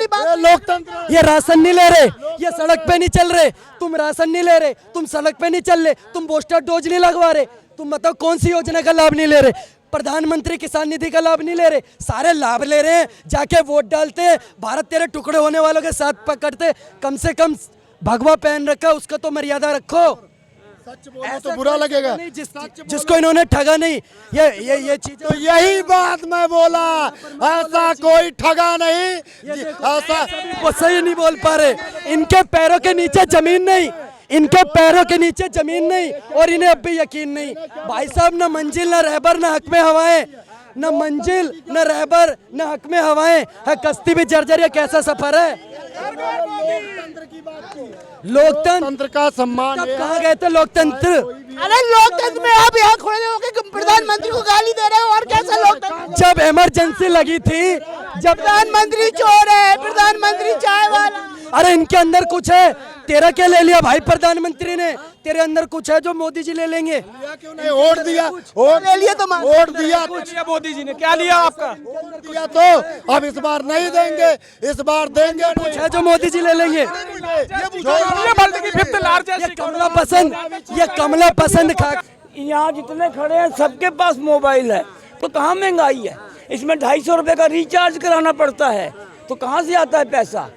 अपनी बात। लोकतंत्र। ये राशन नहीं ले रहे, ये सड़क पे नहीं चल रहे, तुम राशन नहीं ले रहे, तुम सड़क पे नहीं चल रहे, तुम बूस्टर डोज नहीं लगवा रहे, तुम बताओ कौन सी योजना का लाभ नहीं ले रहे। प्रधानमंत्री किसान निधि का लाभ नहीं ले रहे, सारे लाभ ले रहे हैं, जाके वोट डालते हैं, भारत तेरे टुकड़े होने वालों के साथ पकड़ते। कम से कम भगवा पहन रखा, उसका तो मर्यादा रखो। सच बोलो तो बुरा लगेगा। जिसको इन्होंने ठगा नहीं, ये चीज तो यही बात मैं बोला, ऐसा कोई ठगा नहीं, ऐसा वो सही नहीं बोल पा रहे। इनके पैरों के नीचे जमीन नहीं, इनके पैरों के नीचे जमीन नहीं, और इन्हें अब भी यकीन नहीं। भाई साहब, न मंजिल न रहबर न हक में हवाएं, न मंजिल न रहबर न हक में हवाएं, है कश्ती भी जर्जर। ये कैसा सफर है? लोकतंत्र का सम्मान है। कहाँ गए थे लोकतंत्र? अरे लोकतंत्र में आप यहाँ खड़े होकर प्रधानमंत्री को गाली दे रहे हो, और कैसा लोकतंत्र? जब इमरजेंसी लगी थी, जब प्रधानमंत्री चोर है, प्रधानमंत्री चाय वाला। अरे इनके अंदर कुछ है, तेरा क्या ले लिया भाई प्रधानमंत्री ने? तेरे अंदर कुछ है जो मोदी जी ले लेंगे? क्यों नहीं? वोट दिया, वोट ले लिया तो वोट दिया, मोदी जी ने क्या लिया आपका? दिया तो अब इस बार नहीं देंगे, इस बार देंगे। कुछ है जो मोदी जी ले लेंगे? ये कमला पसंद खा। यहाँ जितने खड़े हैं सबके पास मोबाइल है, तो कहाँ महंगाई है? इसमें 250 रुपए का रिचार्ज कराना पड़ता है, तो कहाँ से आता है पैसा?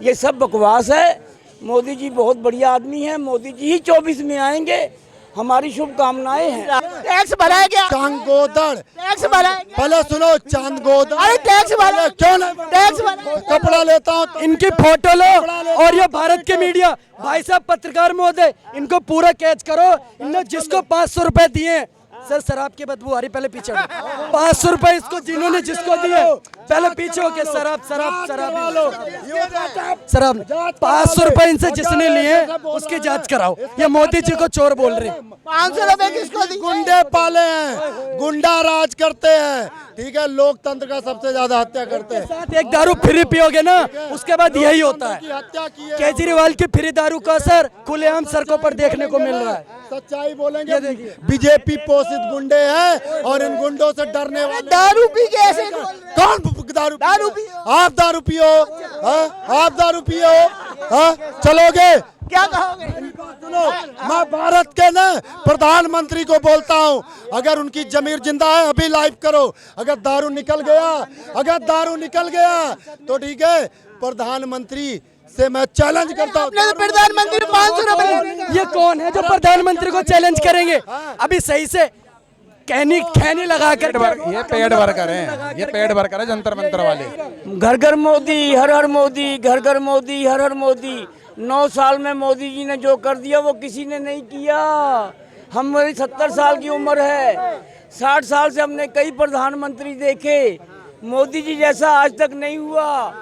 ये सब बकवास है। मोदी जी बहुत बढ़िया आदमी हैं, मोदी जी ही 24 में आएंगे, हमारी शुभकामनाएं हैं। टैक्स भराया क्या? चांगोदड़ टैक्स भराया क्या? पहले सुनो, चांदगोदड़। अरे टैक्स भरा, क्यों नहीं? टैक्स भरा। कपड़ा लेता हूँ, इनकी फोटो लो, और ये भारत के मीडिया भाई साहब, पत्रकार महोदय, इनको पूरा कैच करो। इन्होंने जिसको 500 रुपए दिए, सर शराब की बदबू आ रही, पहले पीछे 500 रुपए इसको, जिन्होंने जिसको दिए, पहले पीछे होके शराब 500 रुपए इनसे जिसने लिए उसकी जांच कराओ। ये मोदी जी को चोर बोल रहे हैं। 500 रुपए किसको दी? गुंडे पाले हैं, गुंडा राज करते हैं, ठीक है। लोकतंत्र का सबसे ज्यादा हत्या करते हैं। साथ एक दारू फ्री पियोगे ना, उसके बाद यही होता है। हत्या की है। केजरीवाल की फ्री दारू का असर खुलेआम सड़कों पर देखने को मिल रहा है। सच्चाई बोलेंगे, बीजेपी पोषित गुंडे हैं, और इन गुंडों से डरने वाले। दारू पी के ऐसे कौन दारू पियो? आप दारू पियो, आप दारू पियो, चलोगे? क्या कहोगे? सुनो, मैं भारत के ना प्रधानमंत्री को बोलता हूँ, अगर उनकी जमीर जिंदा है अभी लाइव करो। अगर दारू निकल गया तो ठीक है, प्रधानमंत्री से मैं चैलेंज करता हूँ। प्रधानमंत्री 500 रुपए। ये कौन है जो प्रधानमंत्री को चैलेंज करेंगे? अभी सही से खैनी लगा कर। ये पेड वर्कर हैं, ये पेड वर्कर है जंतर मंतर वाले। घर घर मोदी, हर हर मोदी, घर घर मोदी, हर हर मोदी। 9 साल में मोदी जी ने जो कर दिया वो किसी ने नहीं किया। हमारी 70 साल की उम्र है, 60 साल से हमने कई प्रधानमंत्री देखे, मोदी जी जैसा आज तक नहीं हुआ।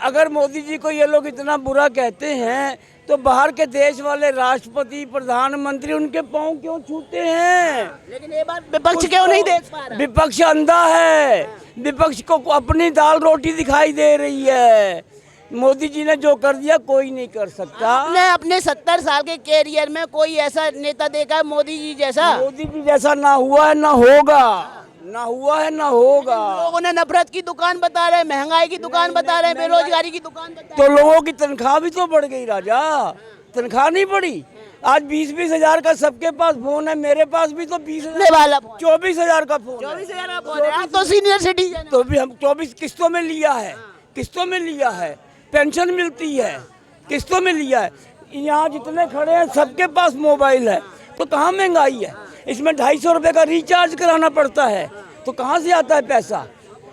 अगर मोदी जी को ये लोग इतना बुरा कहते हैं, तो बाहर के देश वाले राष्ट्रपति, प्रधानमंत्री उनके पांव क्यों छूते हैं? लेकिन ये बात विपक्ष क्यों नहीं देख पा रहा? विपक्ष अंधा है, विपक्ष को अपनी दाल रोटी दिखाई दे रही है। मोदी जी ने जो कर दिया कोई नहीं कर सकता। आपने अपने 70 साल के कैरियर में कोई ऐसा नेता देखा है मोदी जी जैसा? मोदी जी जैसा ना हुआ है ना होगा, ना हुआ है ना होगा। लोगों ने नफरत की दुकान बता रहे हैं, महंगाई की दुकान बता रहे हैं, बेरोजगारी की दुकान बता रहे तो लोगों की तनख्वाह भी तो बढ़ गई राजा, तनख्वाह नहीं बढ़ी। आज 20-20 हजार का सबके पास फोन है, मेरे पास भी तो 20,000 वाला 24,000 का फोन, 24,000 का फोन है। आप तो सीनियर सिटीजन। तो भी हम 24 किस्तों में लिया है, किस्तों में लिया है, पेंशन मिलती है, किस्तों में लिया है। यहाँ जितने खड़े हैं सबके पास मोबाइल है, तो कहाँ महंगाई है? इसमें 250 रुपए का रिचार्ज कराना पड़ता है, तो कहाँ से आता है पैसा?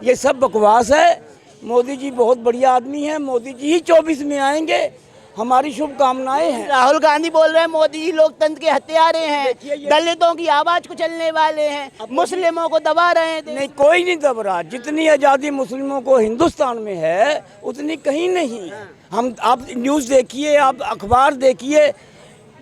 ये सब बकवास है। मोदी जी बहुत बढ़िया आदमी हैं, मोदी जी ही 24 में आएंगे, हमारी शुभकामनाएं हैं। राहुल गांधी बोल रहे हैं मोदी जी लोकतंत्र के हत्यारे हैं, दलितों की आवाज कुचलने वाले हैं, मुस्लिमों को दबा रहे हैं। नहीं, कोई नहीं दब रहा। जितनी आज़ादी मुस्लिमों को हिंदुस्तान में है उतनी कहीं नहीं। हम आप न्यूज़ देखिए, आप अखबार देखिए,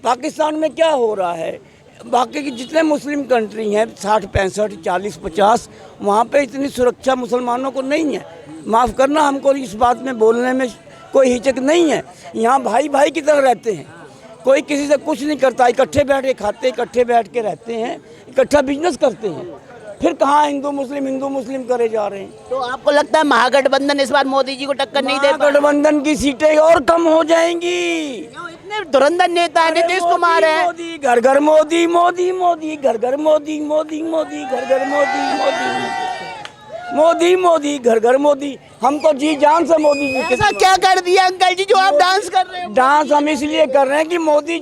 पाकिस्तान में क्या हो रहा है, बाकी की जितने मुस्लिम कंट्री हैं 60, 65, 40, 50, वहाँ पे इतनी सुरक्षा मुसलमानों को नहीं है। माफ़ करना, हमको इस बात में बोलने में कोई हिचक नहीं है। यहाँ भाई भाई की तरह रहते हैं, कोई किसी से कुछ नहीं करता, इकट्ठे बैठ के खाते, इकट्ठे बैठ के रहते हैं, इकट्ठा बिजनेस करते हैं। फिर कहाँ हिंदू मुस्लिम करे जा रहे हैं। तो आपको लगता है महागठबंधन इस बार मोदी जी को टक्कर नहीं दे पाएगा? गठबंधन की सीटें और कम हो जाएंगी। इतने धुरंधर नेता है नीतीश कुमार है। मोदी घर घर मोदी, मोदी मोदी घर घर मोदी, मोदी मोदी घर घर मोदी, मोदी मोदी घर घर मोदी। हम तो जी जान से मोदी जी के ऐसा क्या कर दिया अंकल जी जो आप डांस कर रहे हो? डांस हम इसलिए कर रहे हैं कि मोदी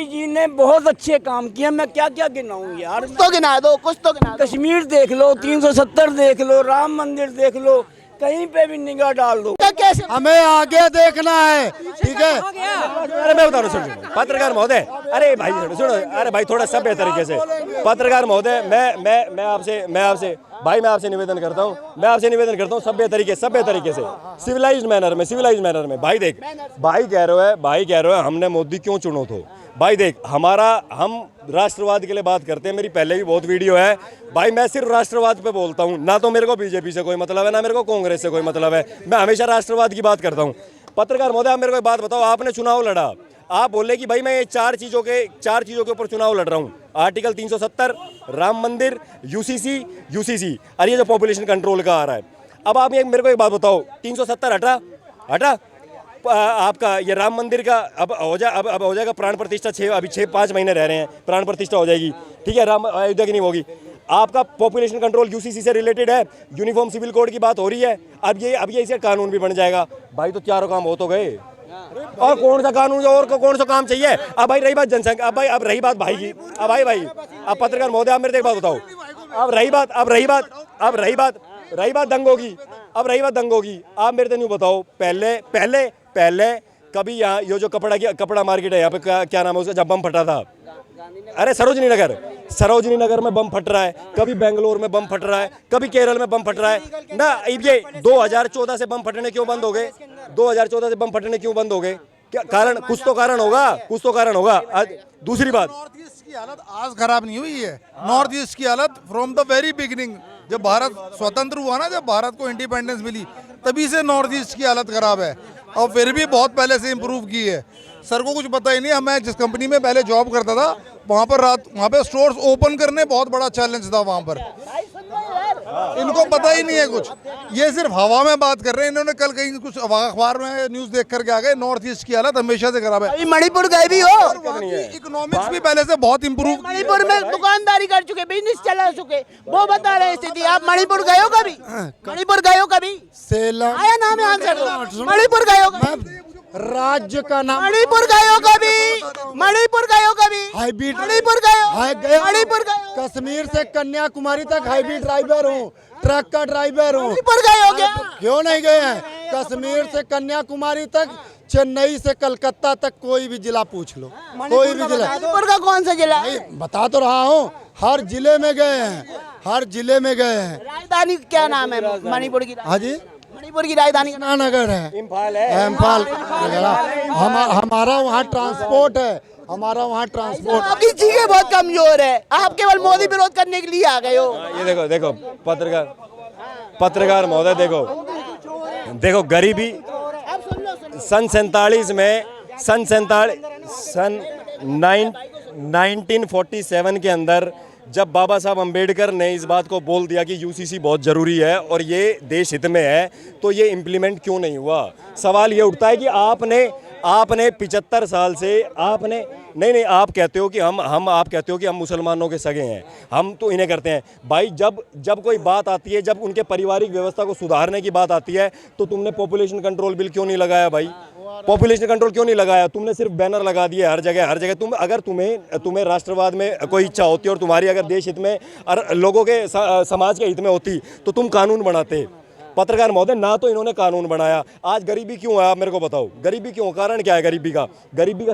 जी ने बहुत अच्छे काम किए। मैं क्या क्या गिनाऊं यार, तो गिना दो, कुछ तो गिना दो। कश्मीर देख लो, 370 देख लो, राम मंदिर देख लो, कहीं पे भी निगाह डाल दो। कैसे हमें आगे देखना है, ठीक है। अरे मैं बता रहा हूँ, पत्रकार महोदय, अरे भाई सुनो, अरे भाई थोड़ा सभ्य तरीके से। पत्रकार महोदय, मैं आपसे निवेदन करता हूँ सभ्य तरीके से, सिविलाइज्ड मैनर में। भाई देख, भाई कह रहे हो हमने मोदी क्यों चुनो तो भाई देख, हम राष्ट्रवाद के लिए बात करते हैं। मेरी पहले भी बहुत वीडियो है भाई, मैं सिर्फ राष्ट्रवाद पे बोलता हूँ, ना तो मेरे को बीजेपी से कोई मतलब है, ना मेरे को कांग्रेस से कोई मतलब है। मैं हमेशा राष्ट्रवाद की बात करता हूँ। पत्रकार महोदय, आप मेरे को एक बात बताओ, आपने चुनाव लड़ा, आप बोले कि भाई मैं ये चार चीज़ों के ऊपर चुनाव लड़ रहा हूँ, आर्टिकल 370, राम मंदिर, यूसीसी और ये जो पॉपुलेशन कंट्रोल का आ रहा है। अब आप मेरे को एक बात बताओ, 370 हटा, आपका ये राम मंदिर का अब हो जाएगा प्राण प्रतिष्ठा। 5 महीने रह रहे हैं, प्राण प्रतिष्ठा हो जाएगी, ठीक है। राम अयोध्या की नहीं होगी। आपका पॉपुलेशन कंट्रोल यूसीसी से रिलेटेड है, यूनिफॉर्म सिविल कोड की बात हो रही है। अब ये इसे कानून भी बन जाएगा भाई, तो चारों काम हो तो गए। और कौन सा कानून और कौन सा काम चाहिए? अब भाई रही बात जनसंख्या, अब रही बात भाई की, अब भाई अब पत्रकार महोदय, आप मेरे से एक बात बताओ, अब रही बात दंगों की, आप मेरे से नहीं बताओ, पहले कभी यहाँ ये जो कपड़ा मार्केट है यहाँ पे क्या नाम है उसका, जब बम फटा था, अरे सरोजनी नगर में बम फट रहा है, कभी बेंगलोर में बम फट रहा है, कभी केरल में बम फट रहा है ना। ये 2014 से बम फटने क्यों बंद हो गए? 2014 से बम फटने क्यों बंद हो गए? क्या कारण? कुछ तो कारण होगा। दूसरी बात, नॉर्थ ईस्ट की हालत आज खराब नहीं हुई है। नॉर्थ ईस्ट की हालत फ्रॉम द वेरी बिगिनिंग, जब भारत स्वतंत्र हुआ ना, जब भारत को इंडिपेंडेंस मिली, तभी से नॉर्थ ईस्ट की हालत खराब है, और फिर भी बहुत पहले से इम्प्रूव की है। सर को कुछ पता ही नहीं है। मैं जिस कंपनी में पहले जॉब करता था, वहाँ पे स्टोर्स ओपन करने बहुत बड़ा चैलेंज था वहाँ पर। इनको पता ही नहीं है कुछ, ये सिर्फ हवा में बात कर रहे हैं। इन्होंने कल कहीं कुछ अखबार में न्यूज़ देख करके आ गए, नॉर्थ ईस्ट की हालत हमेशा से खराब है। अभी मणिपुर गए भी हो, इकोनॉमिक्स भी पहले से बहुत इम्प्रूव। मणिपुर में दुकानदारी कर चुके, बिजनेस चला चुके, वो बता रहे हैं स्थिति। आप मणिपुर गए हो कभी? सेलम आया नाम है, आंसर दो। मणिपुर गए हो कभी? राज्य का नाम मणिपुर गए हो कभी? हाईब्रिड मणिपुर गए हो? कश्मीर से कन्याकुमारी तक हाईब्रिड ड्राइवर हूँ, ट्रक का ड्राइवर हूँ। मणिपुर गए हो क्या? क्यों नहीं गए हैं? कश्मीर से कन्याकुमारी तक, चेन्नई से कलकत्ता तक, कोई भी जिला पूछ लो, कोई भी जिला। मणिपुर का कौन सा जिला है? बता तो रहा हूँ, हर जिले में गए हैं। राजधानी क्या नाम है मणिपुर की? हाँ जी, मणिपुर की राजधानी का ईटानगर है, इम्फाल। हमारा वहाँ ट्रांसपोर्ट है, आपकी चीजें बहुत कमजोर है। आप केवल मोदी विरोध करने के लिए आ गए हो। ये देखो पत्रकार महोदय, देखो गरीबी सन 1947 के अंदर जब बाबा साहब अंबेडकर ने इस बात को बोल दिया कि यूसीसी बहुत ज़रूरी है और ये देश हित में है, तो ये इम्प्लीमेंट क्यों नहीं हुआ? सवाल ये उठता है कि आपने 75 साल से आपने नहीं आप कहते हो कि आप कहते हो कि हम मुसलमानों के सगे हैं, हम तो इन्हें करते हैं। भाई जब कोई बात आती है, जब उनके पारिवारिक व्यवस्था को सुधारने की बात आती है, तो तुमने पॉपुलेशन कंट्रोल बिल क्यों नहीं लगाया भाई? पॉपुलेशन कंट्रोल क्यों नहीं लगाया? तुमने सिर्फ बैनर लगा दिए हर जगह। अगर तुम्हें राष्ट्रवाद में कोई इच्छा होती और तुम्हारी अगर देश हित में और लोगों के समाज के हित में होती, तो तुम कानून बनाते। पत्रकार महोदय, ना तो इन्होंने कानून बनाया। आज गरीबी क्यों है, आप मेरे को बताओ, गरीबी क्यों? कारण क्या है गरीबी का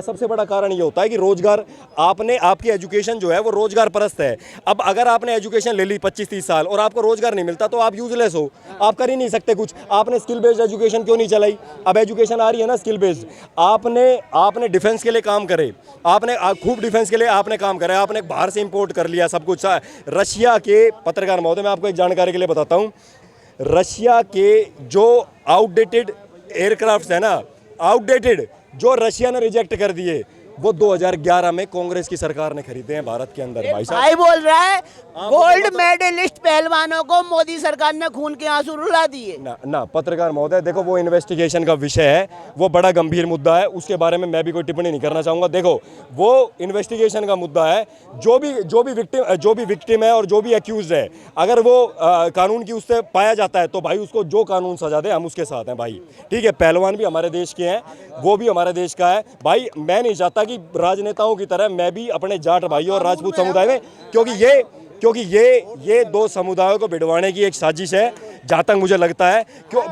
सबसे बड़ा कारण ये होता है कि रोजगार, आपकी एजुकेशन जो है वो रोजगार परस्त है। अब अगर आपने एजुकेशन ले ली 25-30 साल और आपको रोजगार नहीं मिलता, तो आप यूजलेस हो, आप कर ही नहीं सकते कुछ। आपने स्किल बेस्ड एजुकेशन क्यों नहीं चलाई? अब एजुकेशन आ रही है ना स्किल बेस्ड। आपने डिफेंस के लिए काम करे, आपने खूब डिफेंस के लिए आपने काम करे, आपने बाहर से इंपोर्ट कर लिया सब कुछ। रशिया के, पत्रकार महोदय मैं आपको एक जानकारी के लिए बताता हूँ, रशिया के जो आउटडेटेड एयरक्राफ्ट्स है ना, जो रशिया ने रिजेक्ट कर दिए, वो 2011 में कांग्रेस की सरकार ने खरीदे हैं भारत के अंदर भाई साहब। भाई बोल रहा है गोल्ड मेडलिस्ट पहलवानों को मोदी सरकार ने खून के आंसू रुला दिए। ना पत्रकार महोदय, देखो वो इन्वेस्टिगेशन का विषय है, वो बड़ा गंभीर मुद्दा है, उसके बारे में मैं भी कोई टिप्पणी नहीं करना चाहूंगा। देखो वो इन्वेस्टिगेशन का मुद्दा है, जो भी विक्टिम है और जो भी एक्यूज है, अगर वो कानून की उससे पाया जाता है तो भाई उसको जो कानून सजा दे हम उसके साथ हैं भाई। ठीक है, पहलवान भी हमारे देश के हैं, वो भी हमारे देश का है भाई। मैं नहीं चाहता कि राजनेताओं की तरह मैं भी अपने जाट भाइयों और राजपूत समुदाय में, क्योंकि ये दो समुदायों को भिड़वाने की एक साजिश है जहाँ तक मुझे लगता है। क्यों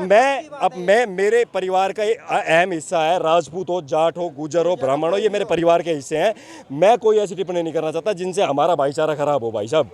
मैं मेरे परिवार का अहम हिस्सा है, राजपूत हो, जाट हो, गुजर हो, ब्राह्मण हो, ये मेरे परिवार के हिस्से हैं। मैं कोई ऐसी टिप्पणी नहीं करना चाहता जिनसे हमारा भाईचारा खराब हो भाई साहब।